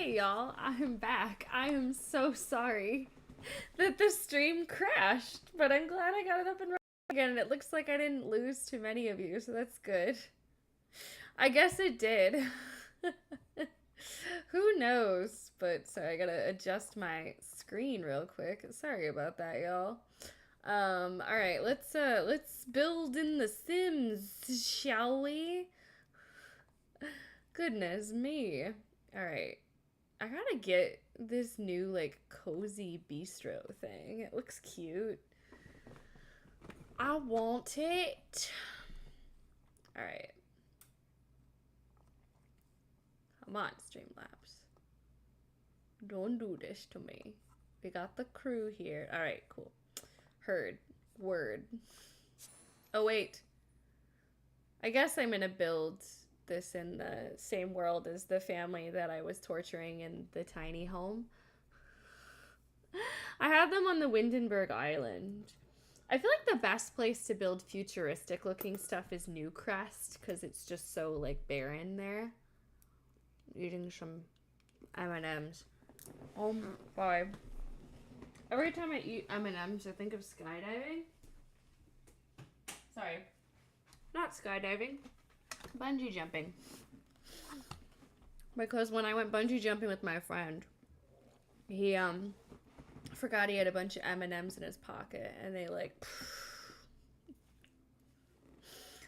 Hey y'all, I'm back. I am so sorry that the stream crashed, but I'm glad I got it up and running again, and it looks like I didn't lose too many of you, so that's good. I guess it did. Who knows? But sorry, I gotta adjust my screen real quick. Sorry about that, y'all. Alright, let's build in the Sims, shall we? Goodness me. Alright. I gotta get this new, like, cozy bistro thing. It looks cute. I want it. Alright. Come on, Streamlabs. Don't do this to me. We got the crew here. Alright, cool. Heard. Word. Oh, wait. I guess I'm gonna build this in the same world as the family that I was torturing in the tiny home. I have them on the Windenburg Island. I feel like the best place to build futuristic looking stuff is Newcrest because it's just so like barren there. Eating some M&Ms. Oh boy. Every time I eat M&Ms, I think of skydiving. Sorry. Not skydiving. Bungee jumping. Because when I went bungee jumping with my friend, he forgot he had a bunch of M&Ms in his pocket, and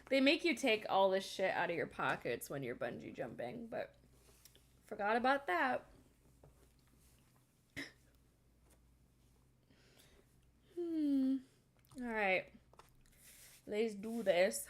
they make you take all this shit out of your pockets when you're bungee jumping, but forgot about that. All right, let's do this.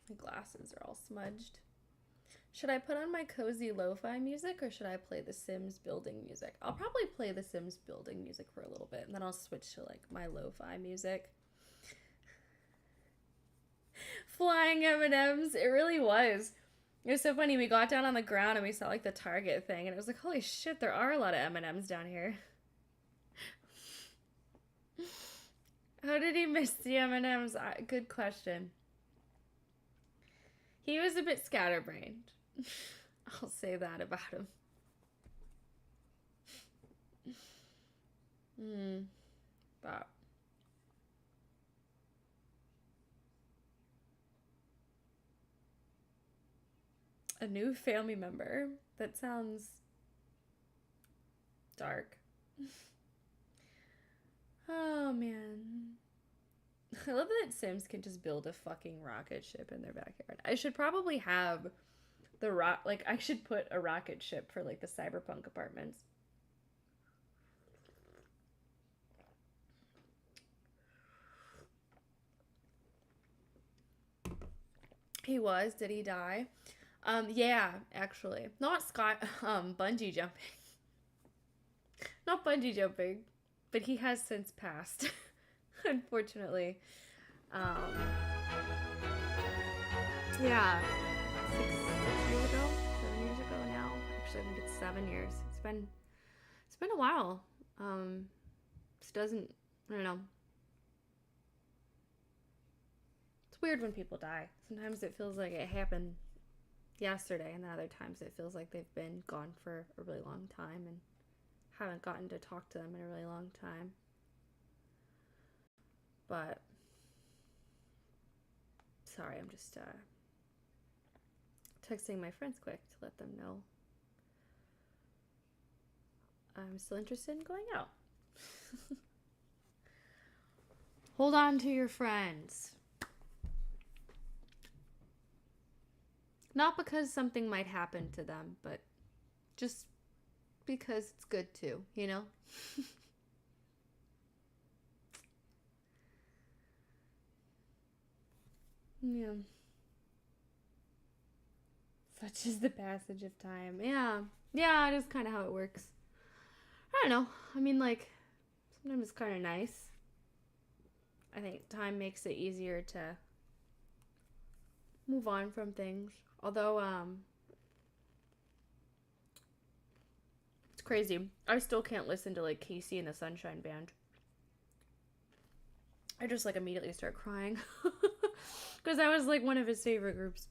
My glasses are all smudged. Should I put on my cozy lo-fi music or should I play the Sims building music? I'll probably play the Sims building music for a little bit and then I'll switch to like my lo-fi music. Flying M&Ms, it really was. It was so funny. We got down on the ground and we saw like the Target thing and it was like, holy shit, there are a lot of M&Ms down here. How did he miss the M&Ms? Good question. He was a bit scatterbrained. I'll say that about him. But a new family member. That sounds dark. Oh man. I love that Sims can just build a fucking rocket ship in their backyard. I should probably have I should put a rocket ship for like the Cyberpunk apartments. He was. Did he die? Yeah, actually. Not bungee jumping. Not bungee jumping, but he has since passed. Unfortunately. Yeah. 6 years ago? 7 years ago now. Actually, I think it's 7 years. It's been a while. This doesn't, I don't know. It's weird when people die. Sometimes it feels like it happened yesterday, and then other times it feels like they've been gone for a really long time and haven't gotten to talk to them in a really long time. But sorry, I'm just texting my friends quick to let them know I'm still interested in going out. Hold on to your friends. Not because something might happen to them, but just because it's good too, you know? Yeah. Such is the passage of time. Yeah. Yeah, it is kind of how it works. I don't know. I mean, like, sometimes it's kind of nice. I think time makes it easier to move on from things. Although, crazy. I still can't listen to like Casey and the Sunshine Band. I just like immediately start crying because that was like one of his favorite groups,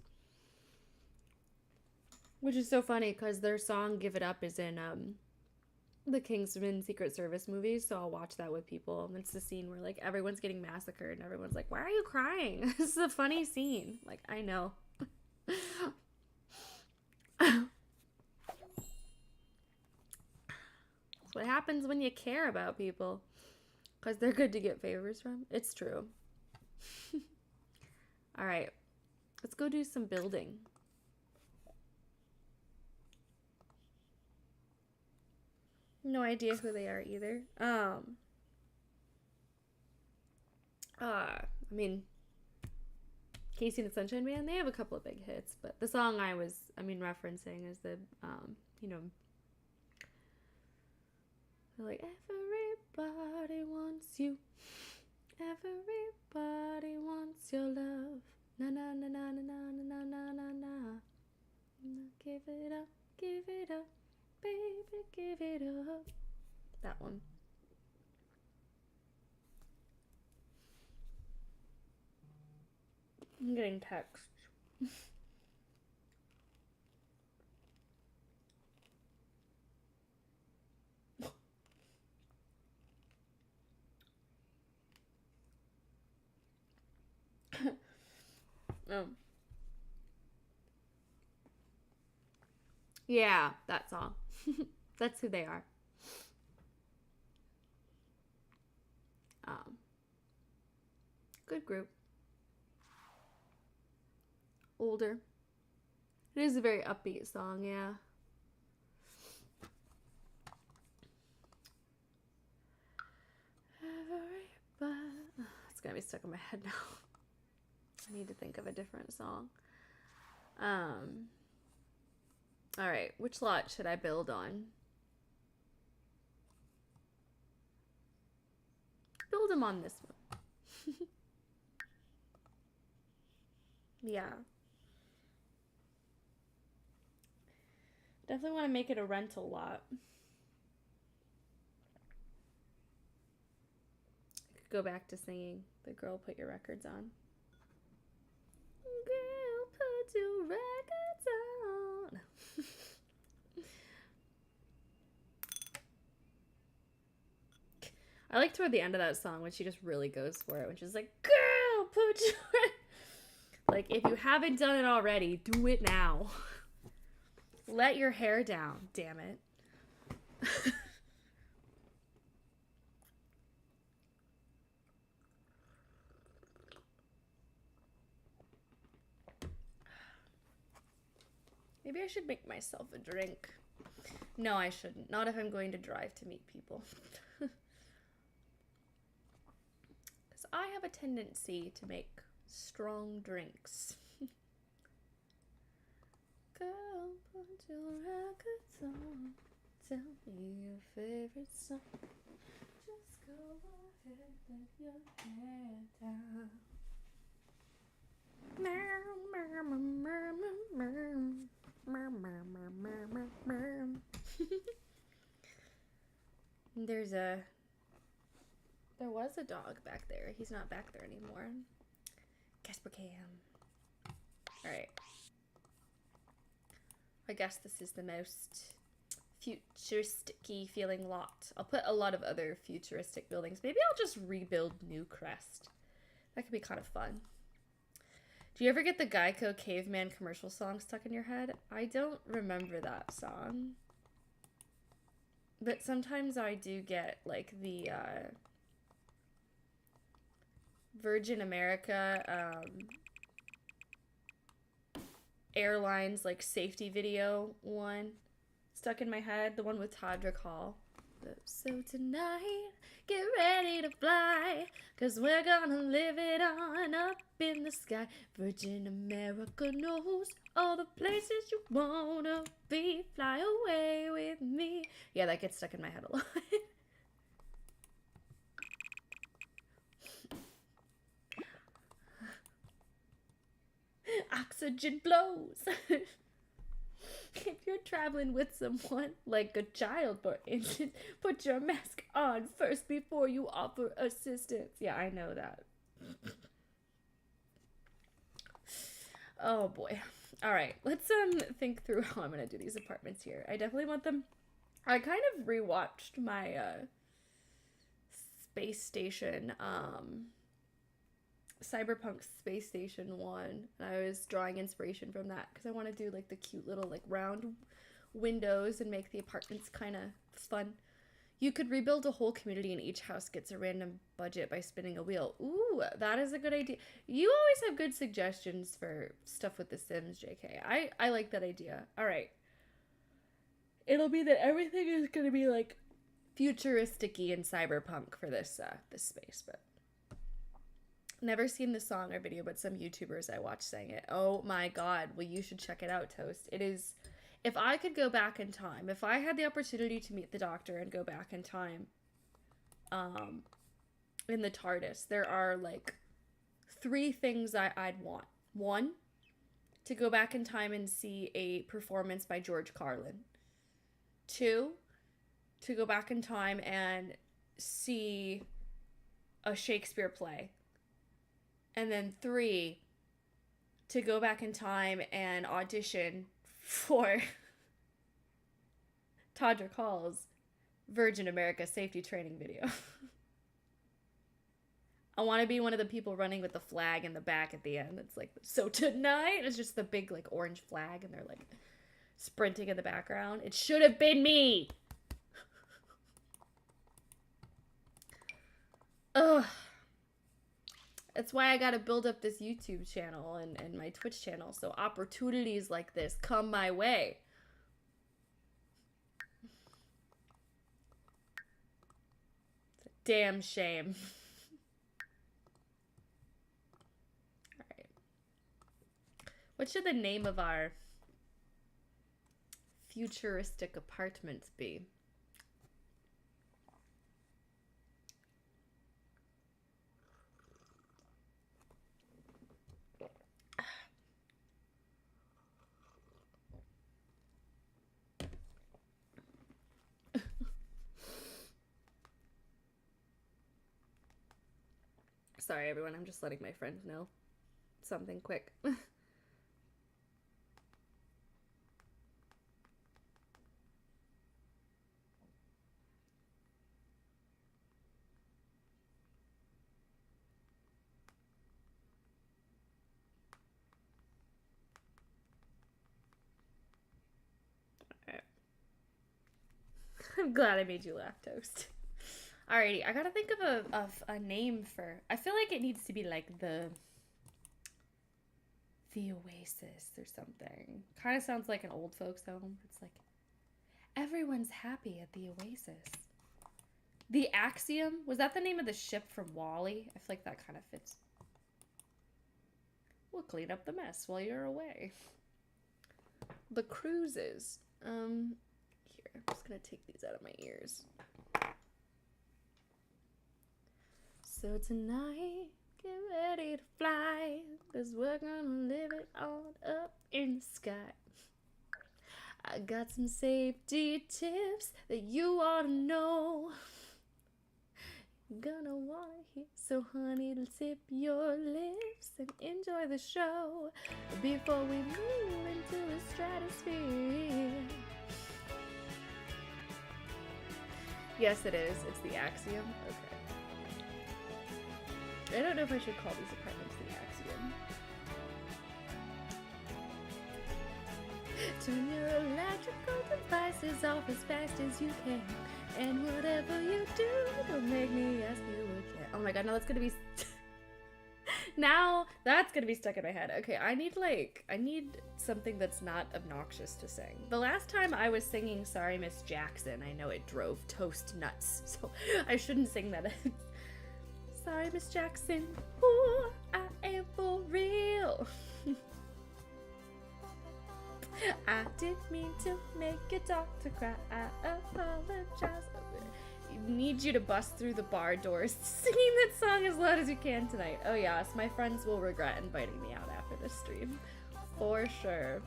which is so funny because their song "Give It Up" is in the Kingsman Secret Service movies, so I'll watch that with people. And it's the scene where like everyone's getting massacred and everyone's like, "Why are you crying?" This is a funny scene. Like, I know. That's what happens when you care about people, because they're good to get favors from. It's true. All right, let's go do some building. No idea who they are either. I mean, Casey and the Sunshine Band, they have a couple of big hits, but the song referencing is the, like, everybody wants you, everybody wants your love, na na na na na na na na na na, give it up, baby, give it up. That one. I'm getting texts. Oh. Yeah, that song. That's who they are. Good group. Older. It is a very upbeat song, yeah. It's gonna be stuck in my head now. I need to think of a different song. Alright, which lot should I build on? Build them on this one. Yeah. Definitely want to make it a rental lot. I could go back to singing The Girl Put Your Records On. Girl, put your records on. I like toward the end of that song when she just really goes for it, when she's like, girl, put your... Like, if you haven't done it already, do it now. Let your hair down, damn it. Maybe I should make myself a drink. No, I shouldn't. Not if I'm going to drive to meet people. Because I have a tendency to make strong drinks. Girl, put your records on. Tell me your favorite song. Just go ahead, let your hair down. There was a dog back there. He's not back there anymore. Casper Cam. Alright. I guess this is the most futuristic-y feeling lot. I'll put a lot of other futuristic buildings. Maybe I'll just rebuild New Crest. That could be kind of fun. Do you ever get the Geico Caveman commercial song stuck in your head? I don't remember that song. But sometimes I do get, like, the, Virgin America, Airlines, like, safety video one stuck in my head. The one with Todrick Hall. So tonight, get ready to fly, 'cause we're gonna live it on up in the sky. Virgin America knows all the places you wanna be. Fly away with me. Yeah, that gets stuck in my head a lot. Oxygen flows. If you're traveling with someone, like a child, for instance, put your mask on first before you offer assistance. Yeah, I know that. Oh boy. All right, let's think through how I'm gonna do these apartments here. I definitely want them. I kind of rewatched my space station Cyberpunk Space Station 1, and I was drawing inspiration from that because I want to do like the cute little like round windows and make the apartments kind of fun. You could rebuild a whole community and each house gets a random budget by spinning a wheel. Ooh, that is a good idea. You always have good suggestions for stuff with The Sims, JK. I like that idea. All right. It'll be that everything is going to be like futuristic-y and cyberpunk for this space, but never seen the song or video, but some YouTubers I watch sang it. Oh my god. Well, you should check it out, Toast. It is... If I could go back in time, if I had the opportunity to meet the Doctor and go back in time, in the TARDIS, there are, like, 3 things I'd want. 1, to go back in time and see a performance by George Carlin. 2, to go back in time and see a Shakespeare play. And then 3, to go back in time and audition for Todrick Hall's Virgin America safety training video. I want to be one of the people running with the flag in the back at the end. It's like, so tonight, it's just the big like orange flag and they're like sprinting in the background. It should have been me. Ugh. That's why I gotta build up this YouTube channel and my Twitch channel, so opportunities like this come my way. It's a damn shame. Alright. What should the name of our futuristic apartments be? Sorry, everyone. I'm just letting my friend know something quick. Alright. I'm glad I made you laugh, Toast. Alrighty, I gotta think of a name for... I feel like it needs to be like the Oasis or something. Kind of sounds like an old folks home. It's like, everyone's happy at the Oasis. The Axiom? Was that the name of the ship from WALL-E? I feel like that kind of fits. We'll clean up the mess while you're away. The Cruises. Here, I'm just gonna take these out of my ears. So tonight, get ready to fly, 'cause we're gonna live it on up in the sky. I got some safety tips that you ought to know. You're gonna wanna hear, so honey, tip your lips and enjoy the show before we move into the stratosphere. Yes, it is. It's the Axiom. Okay. I don't know if I should call these apartments the Axiom. Turn your electrical devices off as fast as you can. And whatever you do, don't make me ask you again. Oh my god, now that's gonna be... now that's gonna be stuck in my head. Okay, I need something that's not obnoxious to sing. The last time I was singing Sorry Miss Jackson, I know it drove Toast nuts, so I shouldn't sing that. Sorry, Miss Jackson. Ooh, I am for real. I didn't mean to make your doctor cry. I apologize. I need you to bust through the bar doors singing that song as loud as you can tonight. Oh yes, my friends will regret inviting me out after this stream. For sure.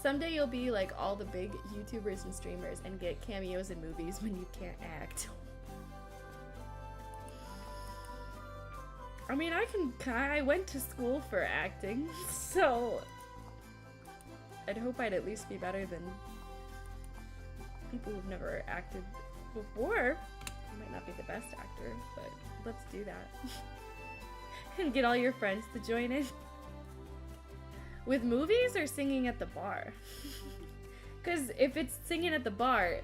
Someday you'll be like all the big YouTubers and streamers and get cameos in movies when you can't act. I mean, I went to school for acting, so I'd hope I'd at least be better than people who've never acted before. I might not be the best actor, but let's do that. And get all your friends to join in. With movies or singing at the bar? Because if it's singing at the bar,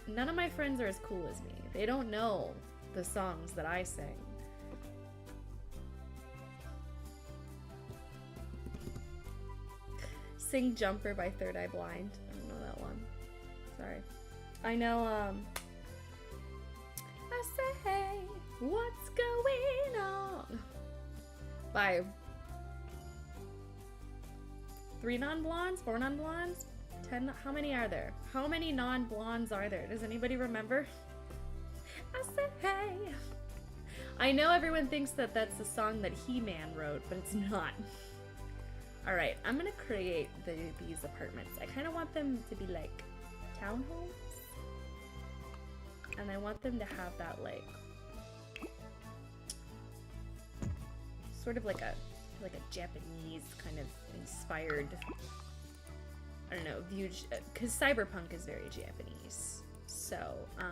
none of my friends are as cool as me. They don't know the songs that I sing. Sing Jumper by Third Eye Blind. I don't know that one. Sorry. I know, I say, what's going on? By 3 non-blondes? 4 non-blondes? 10? How many are there? How many non-blondes are there? Does anybody remember? I say, hey. I know everyone thinks that that's a song that He-Man wrote, but it's not. Alright, I'm gonna create these apartments. I kind of want them to be like townhomes. And I want them to have that like sort of like a Japanese kind of inspired, I don't know, view, because Cyberpunk is very Japanese. So, I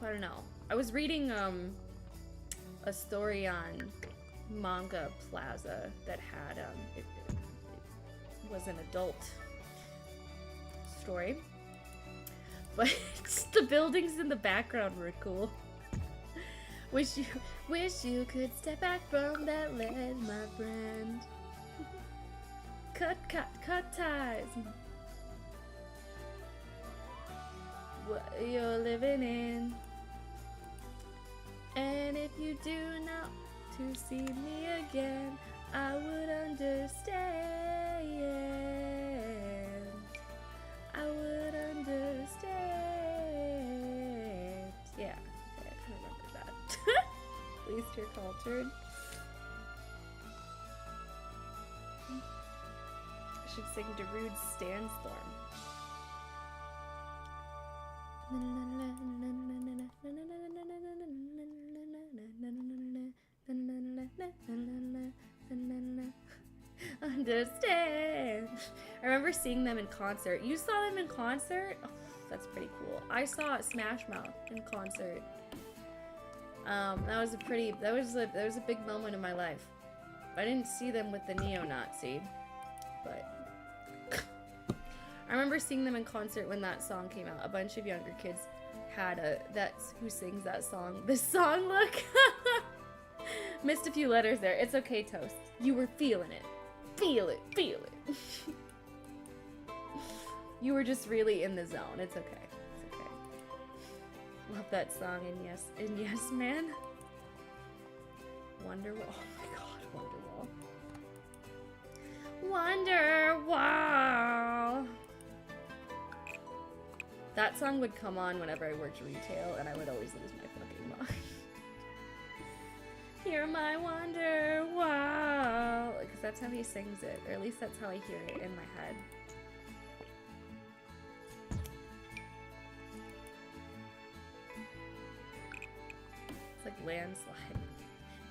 don't know. I was reading a story on Manga Plaza that had it was an adult story, but the buildings in the background were cool. Wish you could step back from that ledge, my friend. Cut ties. What you're living in. And if you do not to see me again, I would understand. I would understand. Yeah, okay, I kind of remember that. At least you're cultured. I should sing Darude's Sandstorm. Understand. I remember seeing them in concert. You saw them in concert? Oh, that's pretty cool. I saw Smash Mouth in concert. That was a big moment in my life. I didn't see them with the neo-Nazi, but I remember seeing them in concert when that song came out. A bunch of younger kids had that's who sings that song. This song, look. Missed a few letters there. It's okay, Toast. You were feeling it. Feel it. Feel it. You were just really in the zone. It's okay. It's okay. Love that song in Yes Man. Wonderwall. Oh my god, Wonderwall. That song would come on whenever I worked retail, and I would always lose my fucking mind. Hear my Wonderwall. Because that's how he sings it, or at least that's how I hear it in my head. It's like landslide.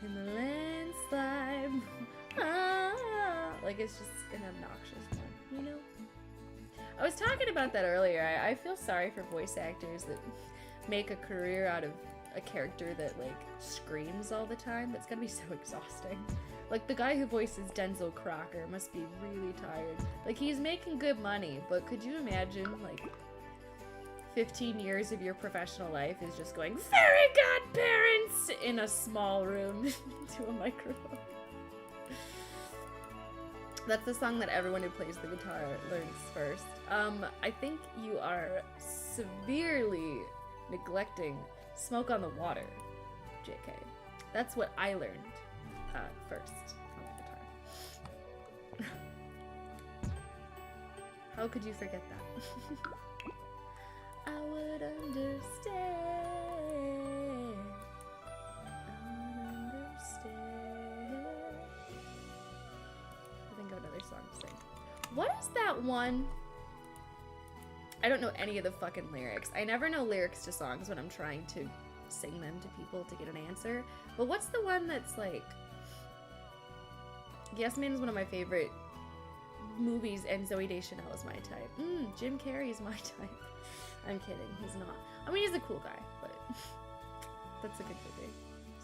In the landslide. Ah, like it's just an obnoxious one, you know? I was talking about that earlier. I feel sorry for voice actors that make a career out of a character that like screams all the time. That's gonna be so exhausting. Like the guy who voices Denzel Crocker must be really tired. Like he's making good money, but could you imagine like 15 years of your professional life is just going fairy godparents in a small room to a microphone? That's the song that everyone who plays the guitar learns first. I think you are severely neglecting Smoke on the Water, JK. That's what I learned first on the guitar. How could you forget that? I would understand. I would understand. song to sing. What is that one? I don't know any of the fucking lyrics. I never know lyrics to songs when I'm trying to sing them to people to get an answer. But what's the one that's like... Yes Man is one of my favorite movies, and Zooey Deschanel is my type. Jim Carrey is my type. I'm kidding, he's not. I mean, he's a cool guy, but that's a good movie.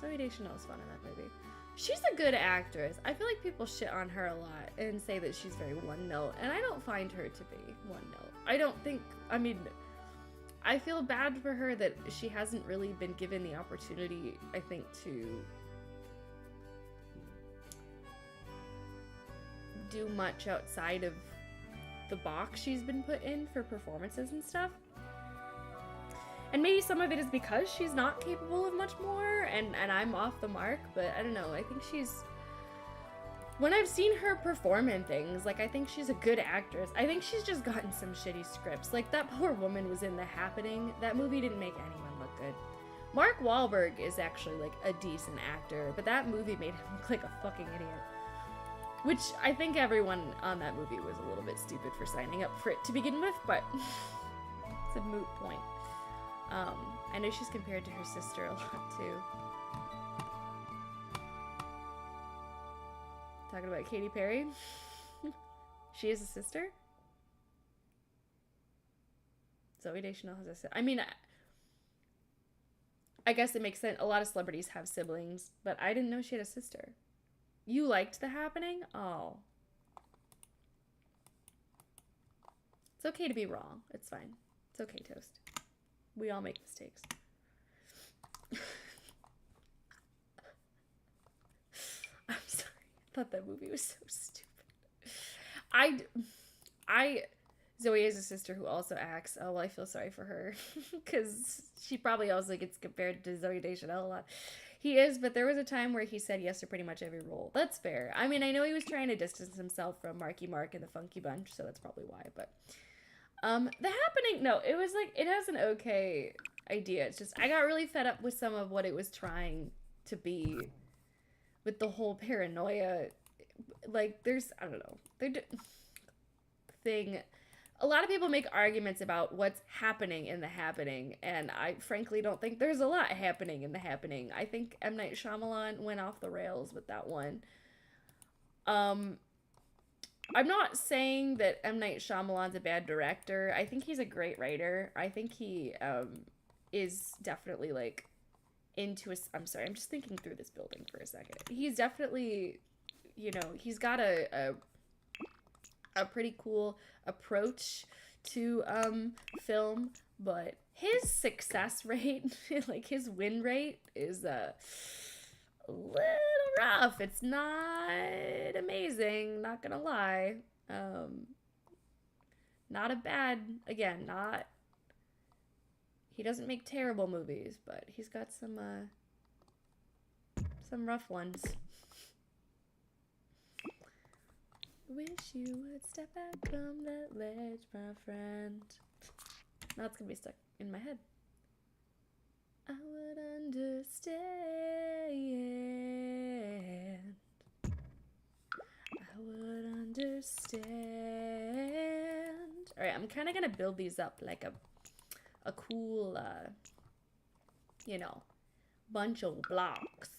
Zooey Deschanel is fun in that movie. She's a good actress. I feel like people shit on her a lot and say that she's very one note, and I don't find her to be one note. I don't think, I mean, I feel bad for her that she hasn't really been given the opportunity, I think, to do much outside of the box she's been put in for performances and stuff. And maybe some of it is because she's not capable of much more, and I'm off the mark, but I don't know, I think she's... When I've seen her perform in things, like, I think she's a good actress. I think she's just gotten some shitty scripts. Like, that poor woman was in The Happening. That movie didn't make anyone look good. Mark Wahlberg is actually, like, a decent actor, but that movie made him look like a fucking idiot. Which I think everyone on that movie was a little bit stupid for signing up for it to begin with, but it's a moot point. I know she's compared to her sister a lot, too. Talking about Katy Perry. She is a sister? Zooey Deschanel has a sister. I mean, I guess it makes sense. A lot of celebrities have siblings, but I didn't know she had a sister. You liked The Happening? Oh. It's okay to be wrong. It's fine. It's okay, Toast. We all make mistakes. I'm sorry. I thought that movie was so stupid. Zoe is a sister who also acts. Oh, well, I feel sorry for her. Because she probably also gets compared to Zooey Deschanel a lot. He is, but there was a time where he said yes to pretty much every role. That's fair. I mean, I know he was trying to distance himself from Marky Mark and the Funky Bunch, so that's probably why, but... The Happening, no, it was like, it has an okay idea. It's just, I got really fed up with some of what it was trying to be with the whole paranoia. Like, there's, I don't know, a lot of people make arguments about what's happening in The Happening, and I frankly don't think there's a lot happening in The Happening. I think M. Night Shyamalan went off the rails with that one. I'm not saying that M. Night Shyamalan's a bad director. I think he's a great writer. I think he is definitely, like, into a... I'm sorry, I'm just thinking through this building for a second. He's definitely, you know, he's got a pretty cool approach to film, but his success rate, like, his win rate is a little rough. It's not amazing, not gonna lie. Not a bad, again, not, he doesn't make terrible movies, but he's got some rough ones. Wish you would step back from that ledge, my friend. Now it's gonna be stuck in my head. I would understand. I would understand. Alright, I'm kind of gonna build these up like a cool, you know, bunch of blocks.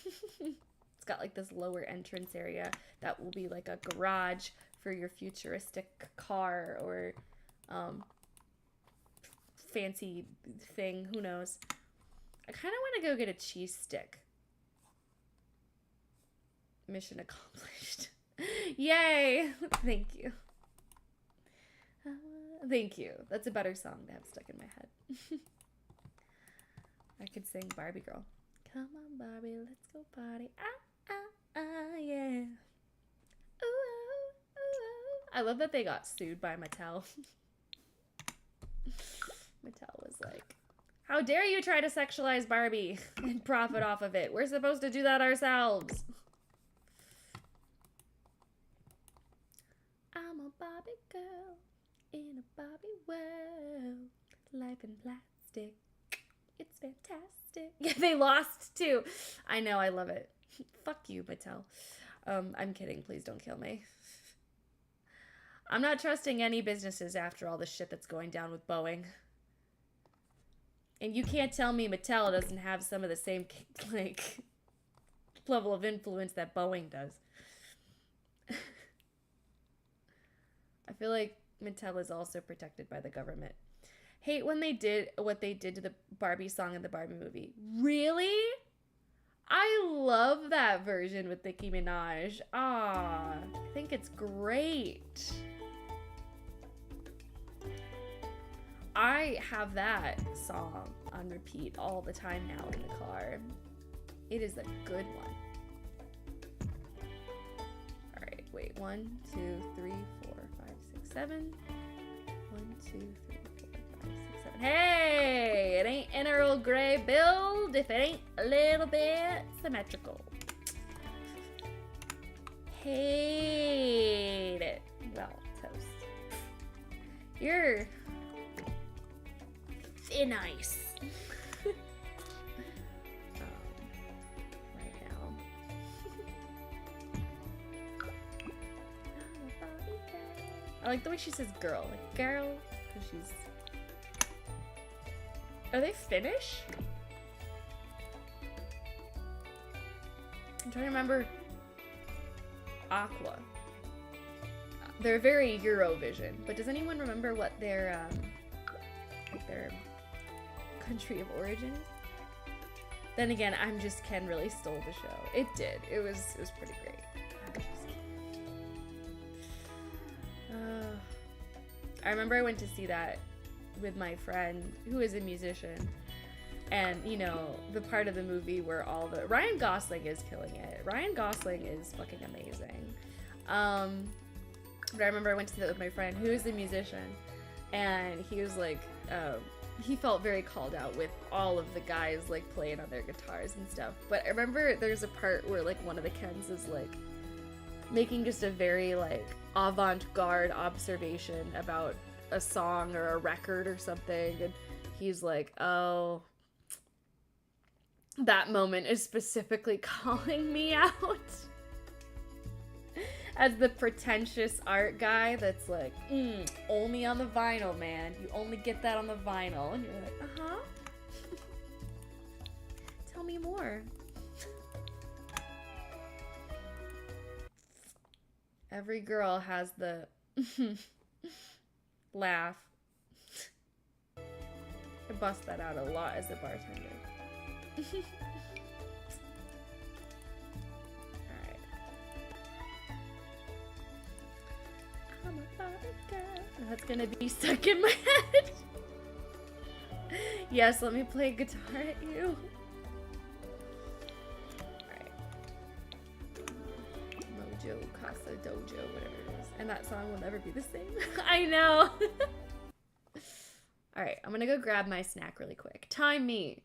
It's got like this lower entrance area that will be like a garage for your futuristic car or fancy thing, who knows. I kind of want to go get a cheese stick. Mission accomplished. Yay! Thank you. Thank you. That's a better song to have stuck in my head. I could sing Barbie Girl. Come on, Barbie, let's go party. Ah, ah, ah, yeah. Ooh, ooh, ooh. I love that they got sued by Mattel. Mattel was like, how dare you try to sexualize Barbie and profit off of it? We're supposed to do that ourselves. I'm a Barbie girl in a Barbie world. Life in plastic. It's fantastic. Yeah, they lost too. I know, I love it. Fuck you, Mattel. I'm kidding. Please don't kill me. I'm not trusting any businesses after all the shit that's going down with Boeing. And you can't tell me Mattel doesn't have some of the same, like, level of influence that Boeing does. I feel like Mattel is also protected by the government. Hate when they did what they did to the Barbie song in the Barbie movie. Really? I love that version with Nicki Minaj. Ah, I think it's great. I have that song on repeat all the time now in the car. It is a good one. All right, wait. 1, 2, 3, 4, 5, 6, 7. 1, 2, 3, 4, 5, 6, 7. Hey, it ain't an Earl Grey build if it ain't a little bit symmetrical. Hate it. Well, toast. You're thin ice. Right now. I like the way she says girl. Like, girl. Because she's... Are they Finnish? I'm trying to remember. Aqua. They're very Eurovision. But does anyone remember what their country of origin is? Then again, I'm just Ken really stole the show. It did. It was pretty great. I'm just kidding. I remember I went to see that with my friend who is a musician, and you know, the part of the movie where all the Ryan Gosling is killing it. Ryan Gosling is fucking amazing. But I remember I went to see that with my friend who is a musician, and he was like, he felt very called out with all of the guys like playing on their guitars and stuff. But I remember there's a part where like one of the Kens is like making just a very like avant-garde observation about a song or a record or something, and he's like, oh, that moment is specifically calling me out as the pretentious art guy that's like, only on the vinyl, man. You only get that on the vinyl. And you're like, uh-huh. Tell me more. Every girl has the laugh. I bust that out a lot as a bartender. Alright. I'm a Barbie girl. That's gonna be stuck in my head. Yes, let me play guitar at you. Alright. Mojo, Casa, Dojo, whatever it is. And that song will never be the same. I know. Alright, I'm gonna go grab my snack really quick. Time me.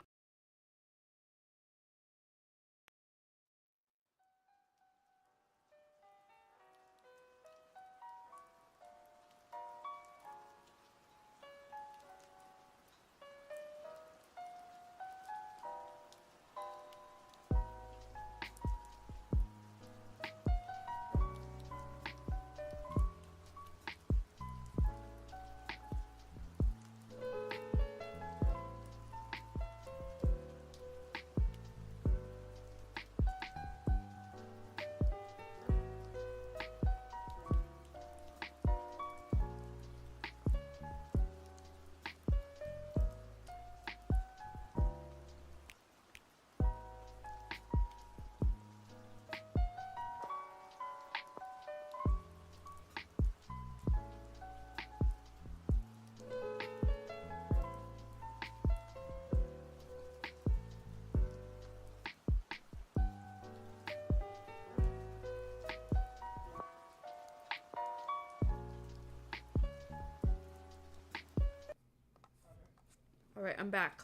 Alright, I'm back.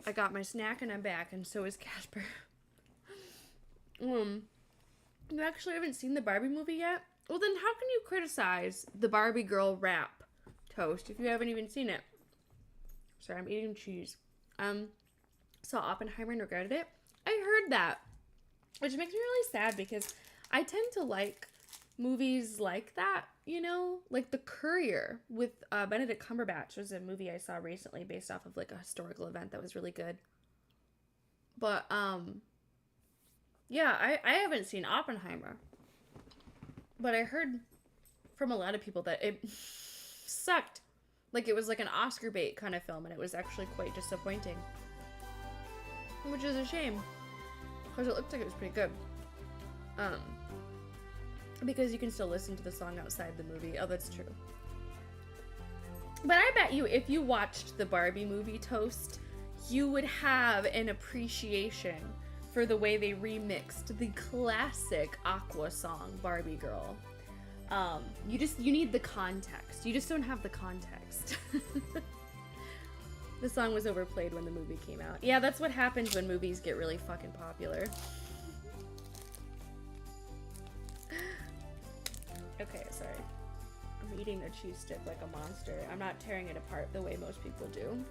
I got my snack and I'm back, and so is Casper. You actually haven't seen the Barbie movie yet? Well, then how can you criticize the Barbie girl rap toast if you haven't even seen it? Sorry, I'm eating cheese. Saw Oppenheimer and regretted it. I heard that. which makes me really sad because I tend to like movies like that, you know, like The Courier with Benedict Cumberbatch was a movie I saw recently based off of like a historical event that was really good. But yeah, I haven't seen Oppenheimer, but I heard from a lot of people that it sucked. Like it was like an Oscar bait kind of film, and it was actually quite disappointing, which is a shame because it looked like it was pretty good. Because you can still listen to the song outside the movie. Oh, that's true. But I bet you if you watched the Barbie movie Toast, you would have an appreciation for the way they remixed the classic Aqua song, Barbie Girl. You need the context. You just don't have the context. The song was overplayed when the movie came out. Yeah, that's what happens when movies get really fucking popular. Okay, sorry. I'm eating a cheese stick like a monster. I'm not tearing it apart the way most people do.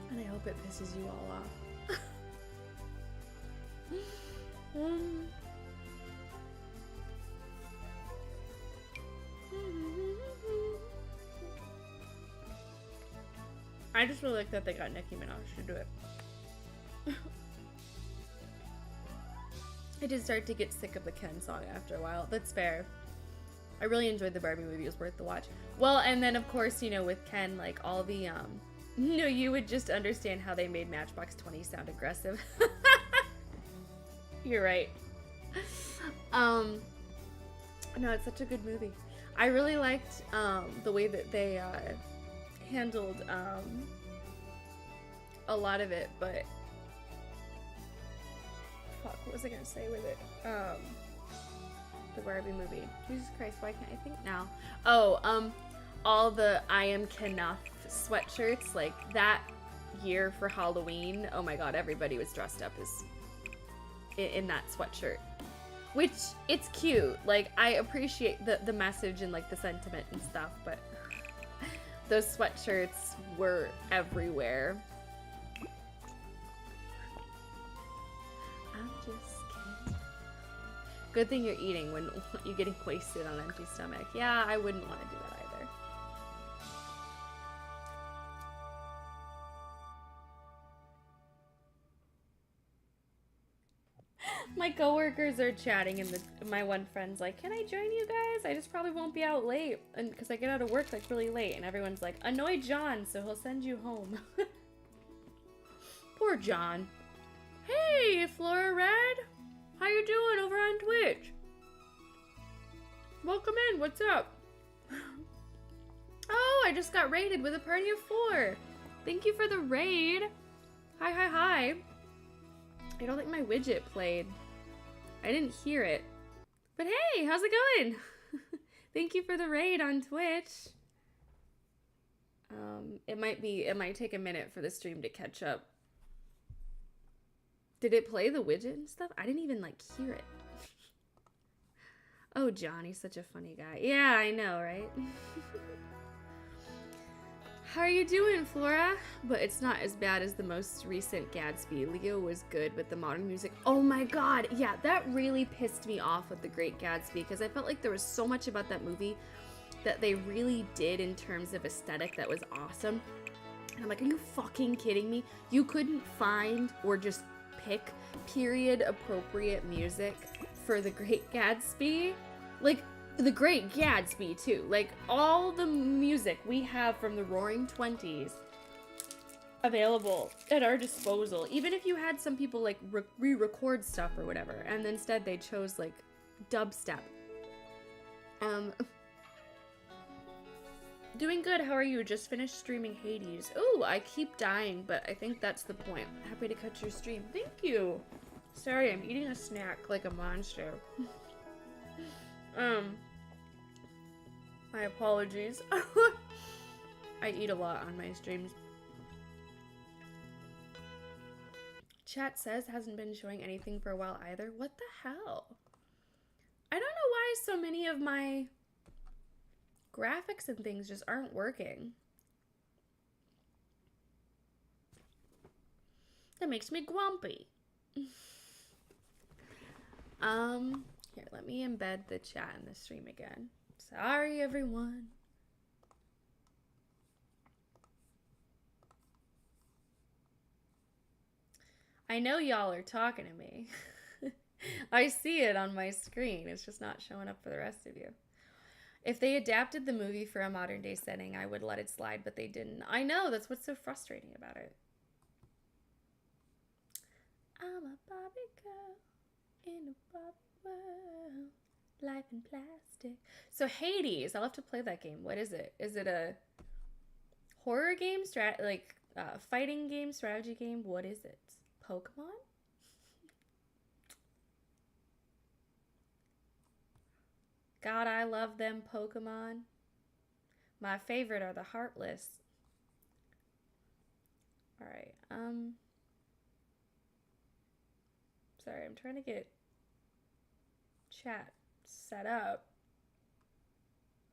And I hope it pisses you all off. I just really like that they got Nicki Minaj to do it. I did start to get sick of the Ken song after a while. That's fair. I really enjoyed the Barbie movie. It was worth the watch. Well, and then of course, you know, with Ken, like all the, you know, you would just understand how they made Matchbox 20 sound aggressive. You're right. No, it's such a good movie. I really liked, the way that they, handled, a lot of it, but fuck, what was I gonna say with it? The Barbie movie. Jesus Christ, why can't I think now? Oh, all the I Am Kenough sweatshirts, like that year for Halloween. Oh my god, everybody was dressed up as in that sweatshirt. Which, it's cute. Like, I appreciate the message and like the sentiment and stuff, but those sweatshirts were everywhere. I'm just kidding. Good thing you're eating when you're getting wasted on an empty stomach. Yeah, I wouldn't want to do that either. My coworkers are chatting and my one friend's like, can I join you guys? I just probably won't be out late, and because I get out of work like really late, and everyone's like, annoy John so he'll send you home. Poor John. Hey, Flora Red! How you doing over on Twitch? Welcome in, what's up? Oh, I just got raided with a party of 4. Thank you for the raid. Hi, hi, hi. I don't think my widget played. I didn't hear it. But hey, how's it going? Thank you for the raid on Twitch. It might take a minute for the stream to catch up. Did it play the widget and stuff? I didn't even like hear it. Oh, Johnny's such a funny guy. Yeah, I know, right? How are you doing, Flora? But it's not as bad as the most recent Gatsby. Leo was good with the modern music. Oh my god, yeah, that really pissed me off with The Great Gatsby because I felt like there was so much about that movie that they really did in terms of aesthetic that was awesome. And I'm like, are you fucking kidding me? You couldn't find or just pick period appropriate music for The Great Gatsby? Like, The Great Gatsby, too. Like, all the music we have from the Roaring '20s available at our disposal. Even if you had some people, like, re-record stuff or whatever, and instead they chose, like, dubstep. Doing good, how are you? Just finished streaming Hades. Ooh, I keep dying, but I think that's the point. Happy to catch your stream. Thank you! Sorry, I'm eating a snack like a monster. My apologies. I eat a lot on my streams. Chat says hasn't been showing anything for a while either. What the hell? I don't know why so many of my graphics and things just aren't working. That makes me grumpy. Here, let me embed the chat in the stream again. Sorry, everyone. I know y'all are talking to me. I see it on my screen. It's just not showing up for the rest of you. If they adapted the movie for a modern day setting, I would let it slide, but they didn't. I know, that's what's so frustrating about it. I'm a Barbie girl in a Barbie world. Life in plastic. So Hades, I'll have to play that game. What is it? Is it a horror game, fighting game, strategy game? What is it? Pokemon? God, I love them Pokemon. My favorite are the Heartless. Alright, sorry, I'm trying to get chat set up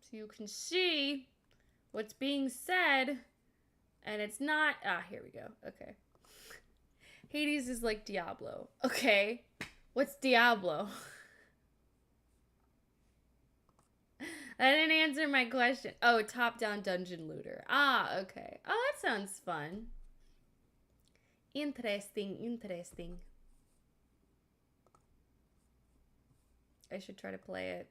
so you can see what's being said, and it's not, here we go, okay. Hades is like Diablo. Okay, what's Diablo? That didn't answer my question. Oh, top-down dungeon looter. Okay. Oh, that sounds fun. Interesting, interesting. I should try to play it.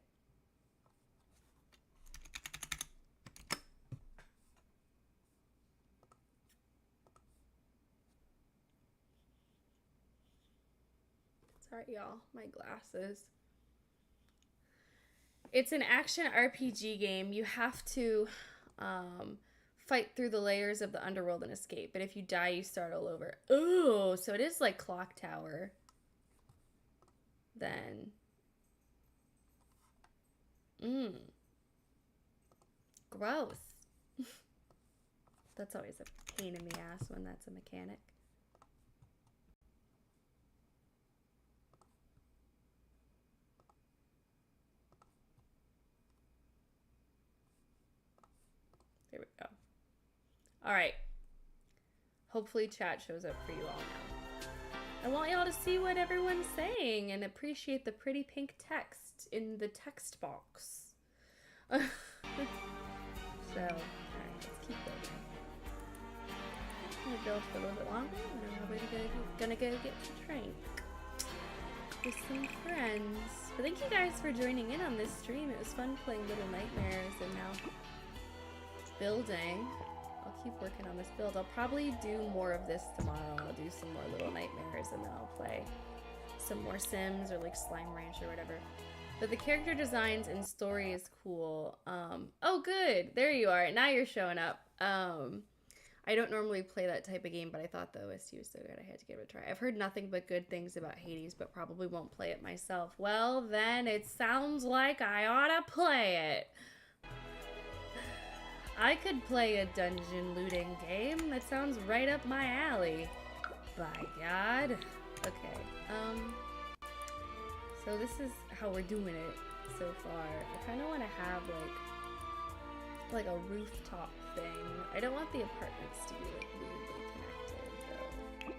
Sorry, y'all. My glasses. It's an action RPG game. You have to fight through the layers of the underworld and escape. But if you die, you start all over. Ooh, so it is like Clock Tower. Then. Gross. That's always a pain in the ass when that's a mechanic. There we go. All right. Hopefully chat shows up for you all now. I want y'all to see what everyone's saying and appreciate the pretty pink text in the text box. So, all right, let's keep going. I'm gonna go for a little bit longer, and then we're gonna go get to drink with some friends. But thank you guys for joining in on this stream. It was fun playing Little Nightmares and now building. I'll keep working on this build. I'll probably do more of this tomorrow. I'll do some more Little Nightmares and then I'll play some more Sims or like Slime Ranch or whatever. But the character designs and story is cool. Oh good, there you are. Now you're showing up. I don't normally play that type of game, but I thought the OST was so good I had to give it a try. I've heard nothing but good things about Hades, but probably won't play it myself. Well, then it sounds like I ought to play it. I could play a dungeon looting game. That sounds right up my alley. By God. Okay. So this is how we're doing it so far. I kind of want to have like a rooftop thing. I don't want the apartments to be like weirdly connected though.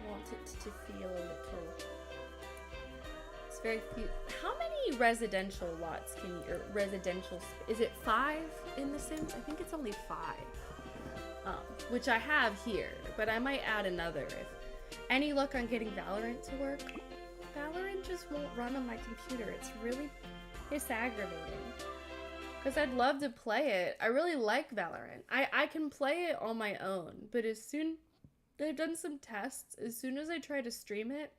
I want it to feel a little. It's very few. How many residential lots can you, or residential, is it 5 in The Sims? I think it's only 5. Which I have here, but I might add another if any luck on getting Valorant to work. Valorant just won't run on my computer. It's aggravating. Because I'd love to play it. I really like Valorant. I can play it on my own, but I've done some tests. As soon as I try to stream it,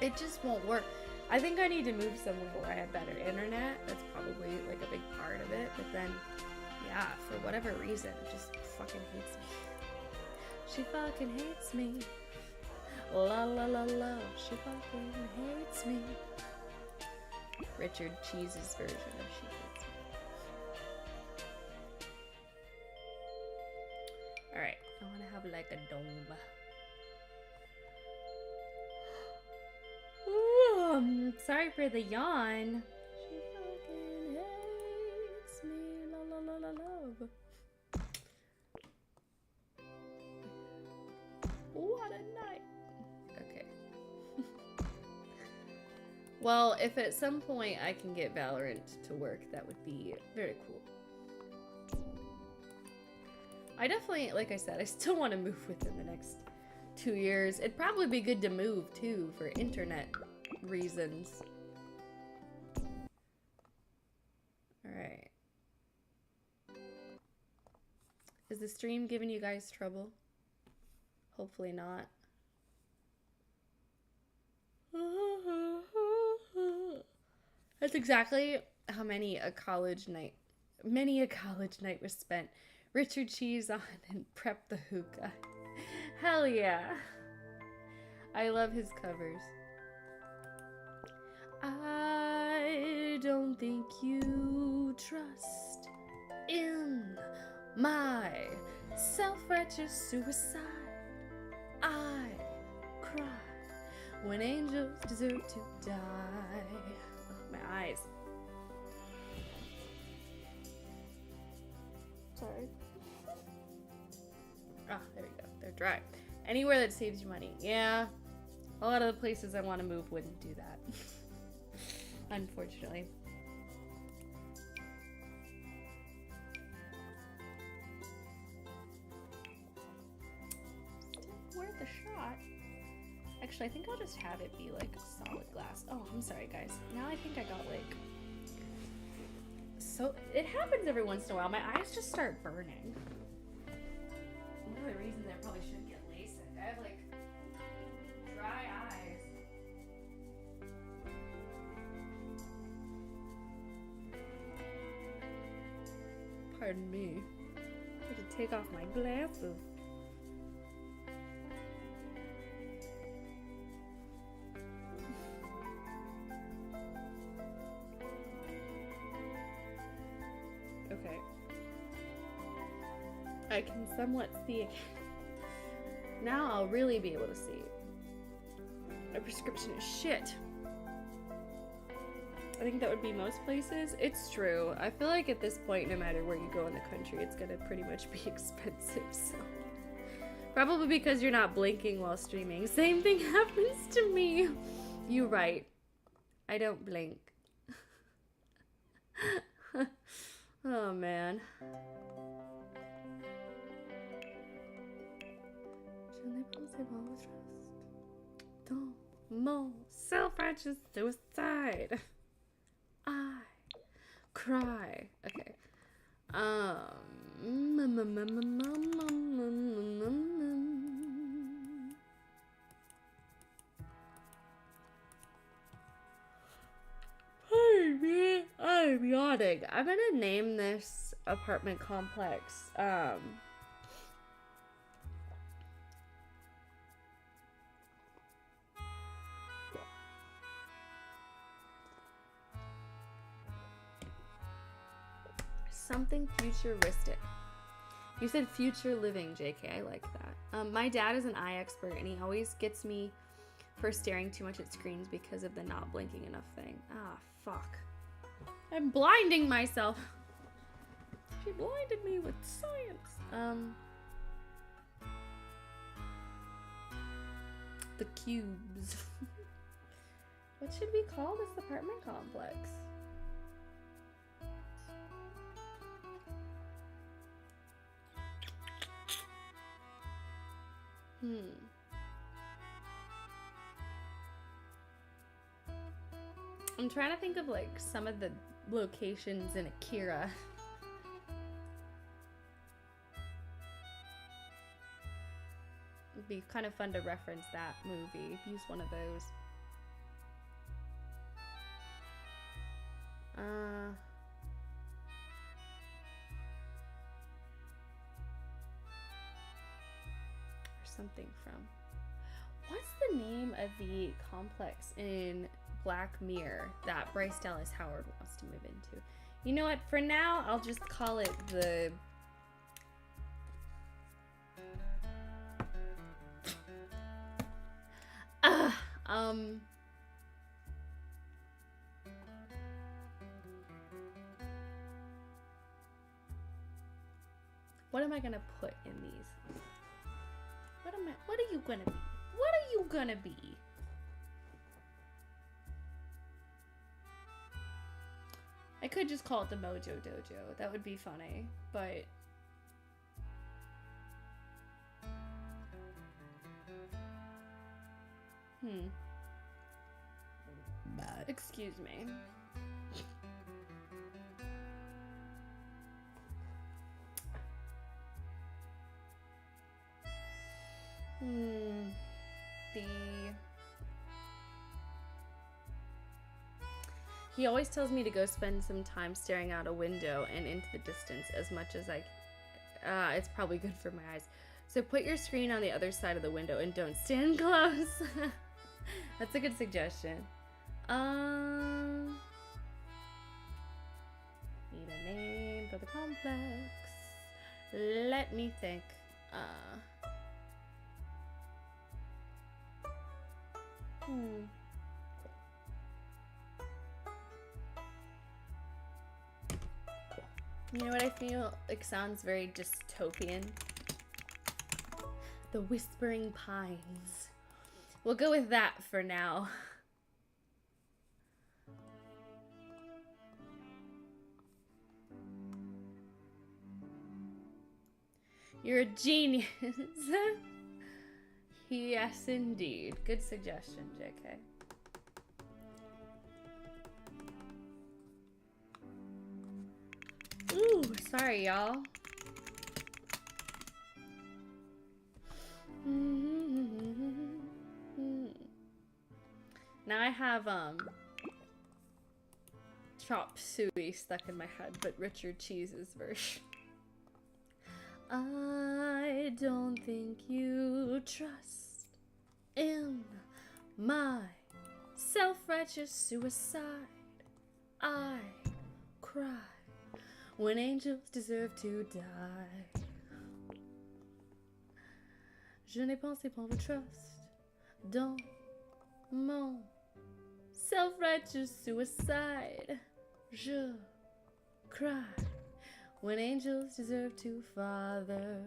it just won't work. I think I need to move somewhere where I have better internet. That's probably like a big part of it. But then, yeah, for whatever reason, it just fucking hates me. She fucking hates me. La la la la. She fucking hates me. Richard Cheese's version of She Hates Me. Alright, I want to have like a dome. Ooh, sorry for the yawn. She fucking hates me. La la la la love. What? Well, if at some point I can get Valorant to work, that would be very cool. I definitely, like I said, I still want to move within the next 2 years. It'd probably be good to move, too, for internet reasons. Alright. Is the stream giving you guys trouble? Hopefully not. That's exactly how many a college night was spent. Richard Cheese on and prep the hookah. Hell yeah. I love his covers. I don't think you trust in my self-righteous suicide. I cry when angels deserve to die. Oh, my eyes. Sorry. Ah, there we go. They're dry. Anywhere that saves you money. Yeah. A lot of the places I want to move wouldn't do that. Unfortunately. Still worth a shot. Actually, I think I'll just have it be like solid glass. Oh, I'm sorry, guys. Now I think I got like... So, it happens every once in a while. My eyes just start burning. One of the reasons I probably shouldn't get LASIK. I have like dry eyes. Pardon me. I have to take off my glasses. Okay. I can somewhat see again. Now I'll really be able to see. My prescription is shit. I think that would be most places. It's true. I feel like at this point, no matter where you go in the country, it's gonna pretty much be expensive, so. Probably because you're not blinking while streaming. Same thing happens to me. You're right. I don't blink. Oh, man. Don't more self-righteous suicide. I cry. Okay. I'm yawning. I'm gonna name this apartment complex, something futuristic. You said future living, JK. I like that. My dad is an eye expert, and he always gets me for staring too much at screens because of the not blinking enough thing. Ah, fuck. I'm blinding myself. She blinded me with science. The cubes. What should we call this apartment complex? I'm trying to think of like some of the locations in Akira. It'd be kind of fun to reference that movie. Use one of those. Something from. What's the name of the complex in Black Mirror that Bryce Dallas Howard wants to move into? You know what? For now, I'll just call it the... What am I gonna put in these? What are you gonna be? What are you gonna be? I could just call it the Mojo Dojo. That would be funny, but... Excuse me. He always tells me to go spend some time staring out a window and into the distance as much as it's probably good for my eyes. So put your screen on the other side of the window and don't stand close. That's a good suggestion. Need a name for the complex. Let me think. You know what I feel like sounds very dystopian? The Whispering Pines. We'll go with that for now. You're a genius. Yes, indeed. Good suggestion, JK. Ooh, sorry, y'all. Now I have chop suey stuck in my head, but Richard Cheese's version. I don't think you trust in my self-righteous suicide. I cry when angels deserve to die. Je n'ai pensé pour votre trust dans mon self-righteous suicide. Je cry when angels deserve to father,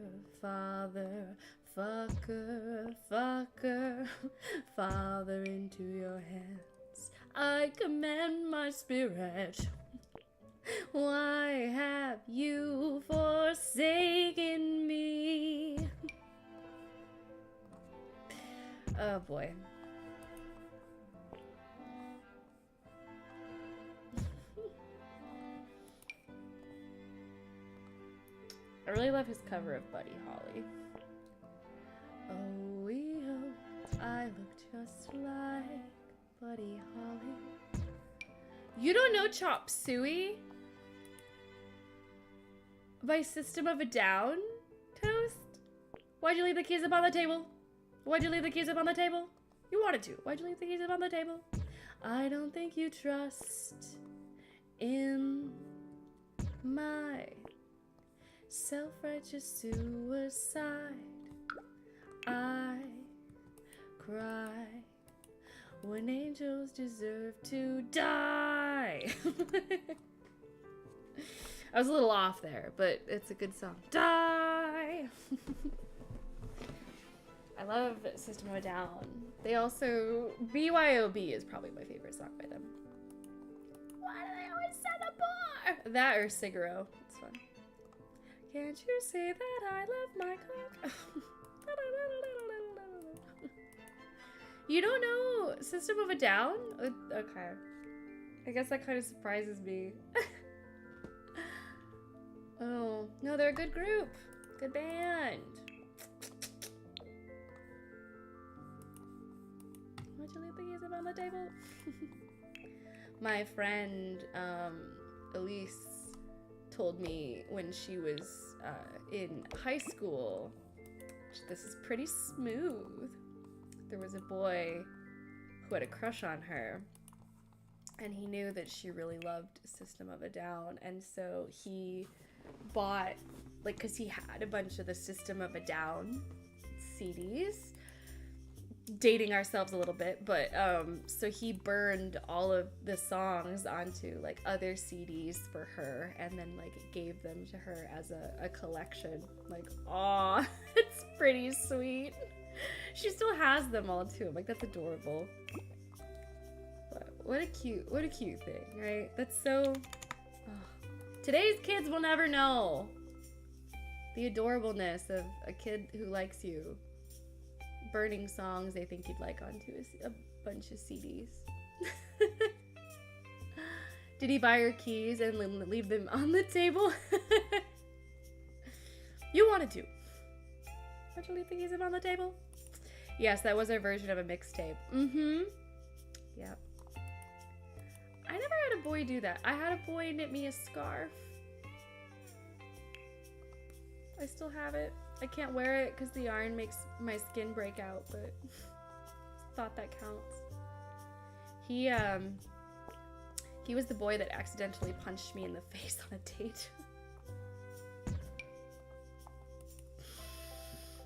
fucker, father into your hands. I command my spirit. Why have you forsaken me? Oh boy. I really love his cover of Buddy Holly. Oh, I look just like Buddy Holly. You don't know Chop Suey? By System of a Down? Toast? Why'd you leave the keys up on the table? Why'd you leave the keys up on the table? You wanted to. Why'd you leave the keys up on the table? I don't think you trust in my self-righteous suicide. I cry when angels deserve to die. I was a little off there, but it's a good song. Die! I love System of a Down. They also... BYOB is probably my favorite song by them. Why do they always set the bar? That or Sigaro. It's fun. Can't you see that I love my cock? You don't know System of a Down? Okay. I guess that kind of surprises me. Oh, no, they're a good group. Good band. Why'd you leave the keys up on the table? My friend, Elise, told me when she was in high school, this is pretty smooth. There was a boy who had a crush on her, and he knew that she really loved System of a Down, and so he bought, like, because he had a bunch of the System of a Down CDs. Dating ourselves a little bit, but so he burned all of the songs onto like other CDs for her, and then like gave them to her as a collection. Like, aw, it's pretty sweet. She still has them all too. I'm like, that's adorable. But what a cute thing, right? That's so Ugh. Today's kids will never know the adorableness of a kid who likes you burning songs they think you'd like onto a bunch of CDs. Did he buy her keys and leave them on the table? You wanted to. Why'd you leave the keys on the table? Yes, that was our version of a mixtape. Mm-hmm. Yep. I never had a boy do that. I had a boy knit me a scarf. I still have it. I can't wear it because the yarn makes my skin break out, but thought that counts. He was the boy that accidentally punched me in the face on a date.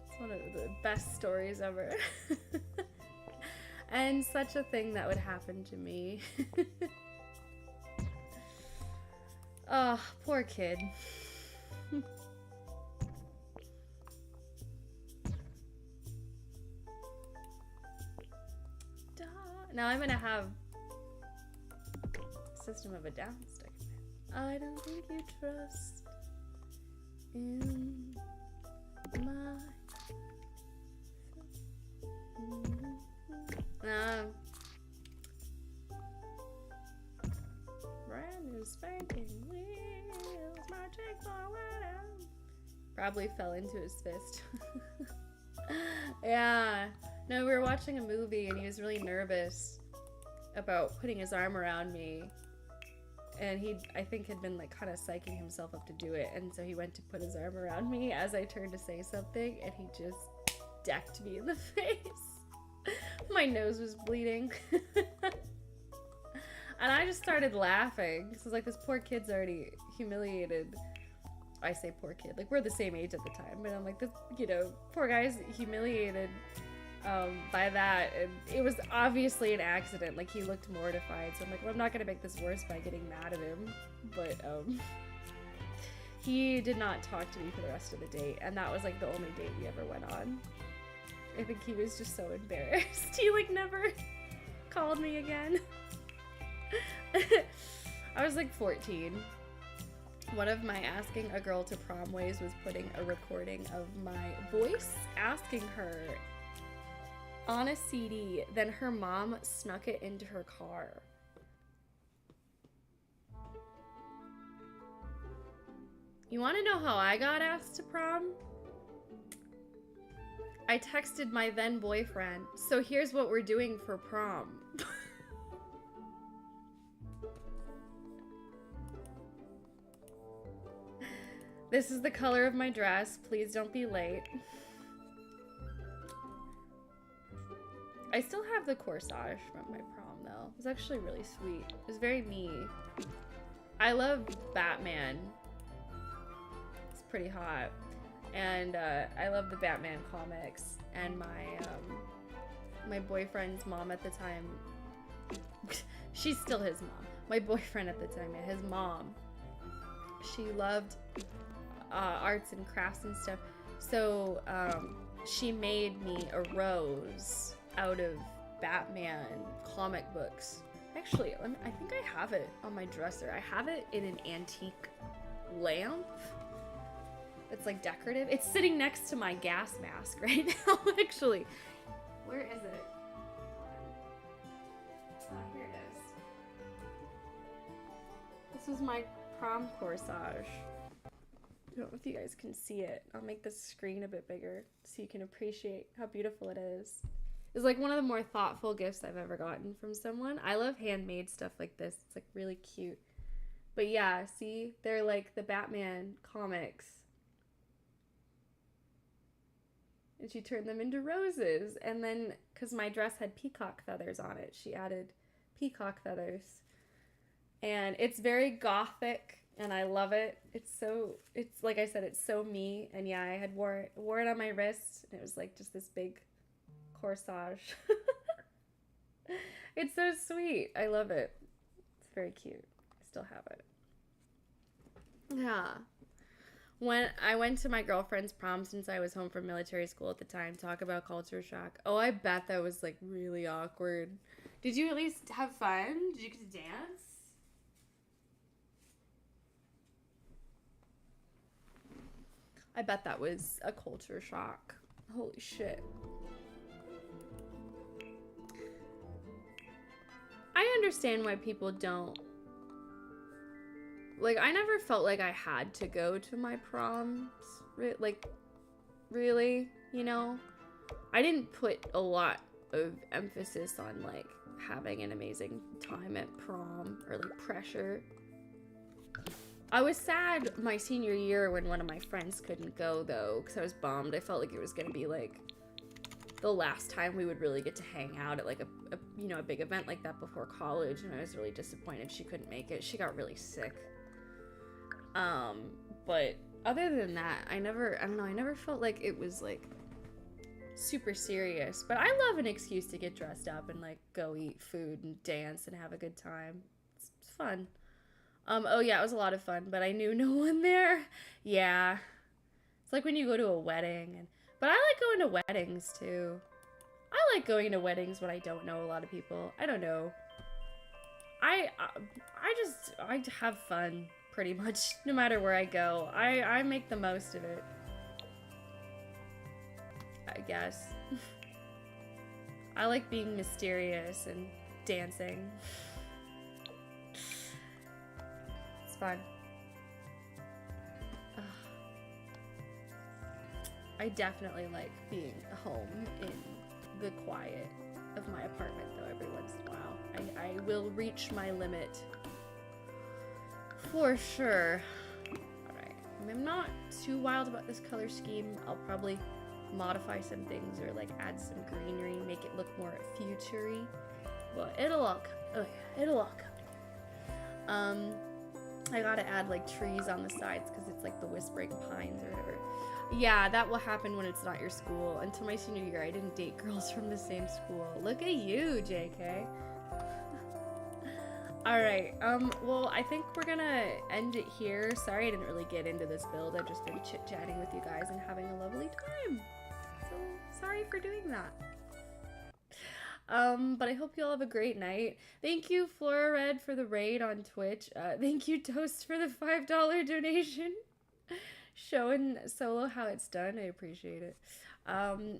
It's one of the best stories ever. And such a thing that would happen to me. Oh, poor kid. Now I'm gonna have System of a Down stick. I don't think you trust in my brand new spanking wheels marching forward. Probably fell into his fist. Yeah. No, we were watching a movie and he was really nervous about putting his arm around me. And he, I think, had been like kind of psyching himself up to do it. And so he went to put his arm around me as I turned to say something and he just decked me in the face. My nose was bleeding. And I just started laughing. So I was like, this poor kid's already humiliated. I say poor kid, like we're the same age at the time, but I'm like, this, you know, poor guy's humiliated by that, and it was obviously an accident. Like he looked mortified, so I'm like, well, I'm not gonna make this worse by getting mad at him. But he did not talk to me for the rest of the date, and that was like the only date we ever went on. I think he was just so embarrassed. He like never called me again. I was like 14. One of my asking a girl to prom ways was putting a recording of my voice asking her on a CD. Then her mom snuck it into her car. You want to know how I got asked to prom? I texted my then boyfriend, so here's what we're doing for prom. This is the color of my dress. Please don't be late. I still have the corsage from my prom though. It was actually really sweet. It was very me. I love Batman. It's pretty hot. And I love the Batman comics. And my boyfriend's mom at the time, she's still his mom. My boyfriend at the time, his mom, she loved arts and crafts and stuff. So she made me a rose out of Batman comic books. Actually, I think I have it on my dresser. I have it in an antique lamp. It's like decorative. It's sitting next to my gas mask right now, actually. Where is it? Here it is. This was my prom corsage. I don't know if you guys can see it. I'll make the screen a bit bigger so you can appreciate how beautiful it is. It's like one of the more thoughtful gifts I've ever gotten from someone. I love handmade stuff like this. It's like really cute. But yeah, see? They're like the Batman comics. And she turned them into roses. And then, because my dress had peacock feathers on it, she added peacock feathers. And it's very gothic, and I love it. It's like I said, it's so me. And yeah, I had wore it on my wrist, and it was like just this big corsage. It's so sweet. I love it. It's very cute. I still have it. Yeah. When I went to my girlfriend's prom, since I was home from military school at the time, talk about culture shock. Oh, I bet that was like really awkward. Did you at least have fun? Did you get to dance? I bet that was a culture shock. Holy shit. I understand why people don't. Like, I never felt like I had to go to my proms. Like, really, you know? I didn't put a lot of emphasis on, like, having an amazing time at prom or, like, pressure. I was sad my senior year when one of my friends couldn't go, though, because I was bummed. I felt like it was going to be, like, the last time we would really get to hang out at, like, a big event like that before college, and I was really disappointed she couldn't make it. She got really sick. But other than that, I never felt like it was, like, super serious. But I love an excuse to get dressed up and, like, go eat food and dance and have a good time. It's fun. Oh yeah, it was a lot of fun, but I knew no one there. Yeah. It's like when you go to a wedding, but I like going to weddings too. I like going to weddings when I don't know a lot of people. I don't know. I have fun pretty much no matter where I go. I make the most of it, I guess. I like being mysterious and dancing. It's fun. I definitely like being home in the quiet of my apartment, though, every once in a while. I will reach my limit. For sure. Alright. I'm not too wild about this color scheme. I'll probably modify some things or, like, add some greenery, make it look more future-y. But it'll all come. Oh, yeah. It'll all come. I gotta add, like, trees on the sides because it's, like, the whispering pines or whatever. Yeah, that will happen when it's not your school. Until my senior year, I didn't date girls from the same school. Look at you, JK. Alright, well, I think we're gonna end it here. Sorry I didn't really get into this build. I've just been chit-chatting with you guys and having a lovely time. So, sorry for doing that. But I hope you all have a great night. Thank you, Flora Red, for the raid on Twitch. Thank you, Toast, for the $5 donation. Showing Solo how it's done. I appreciate it.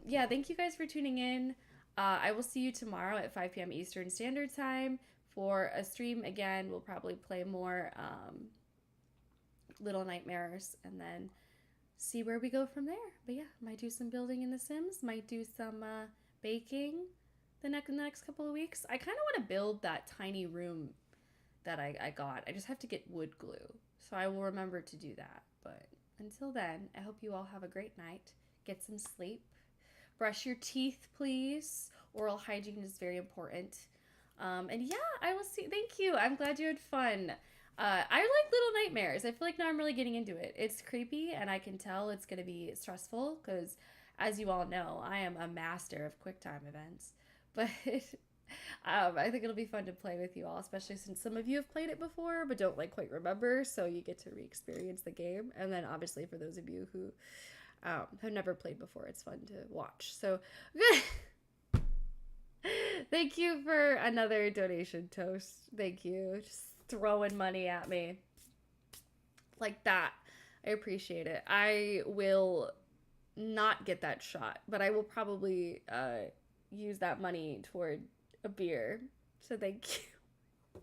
Yeah, thank you guys for tuning in. I will see you tomorrow at 5 p.m. Eastern Standard Time for a stream. Again, we'll probably play more Little Nightmares and then see where we go from there. But yeah, might do some building in The Sims. Might do some baking the next couple of weeks. I kind of want to build that tiny room that I got. I just have to get wood glue. So I will remember to do that. But until then, I hope you all have a great night. Get some sleep. Brush your teeth, please. Oral hygiene is very important. And yeah, I will see. Thank you. I'm glad you had fun. I like Little Nightmares. I feel like now I'm really getting into it. It's creepy, and I can tell it's going to be stressful because, as you all know, I am a master of QuickTime events. But I think it'll be fun to play with you all, especially since some of you have played it before but don't, like, quite remember, so you get to re-experience the game. And then obviously for those of you who have never played before, it's fun to watch. So thank you for another donation, Toast. Thank you. Just throwing money at me like that. I appreciate it. I will not get that shot, but I will probably use that money toward a beer. So thank you.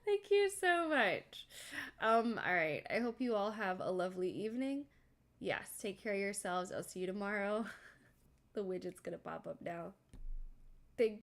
Thank you so much. All right. I hope you all have a lovely evening. Yes, take care of yourselves. I'll see you tomorrow. The widget's gonna pop up now.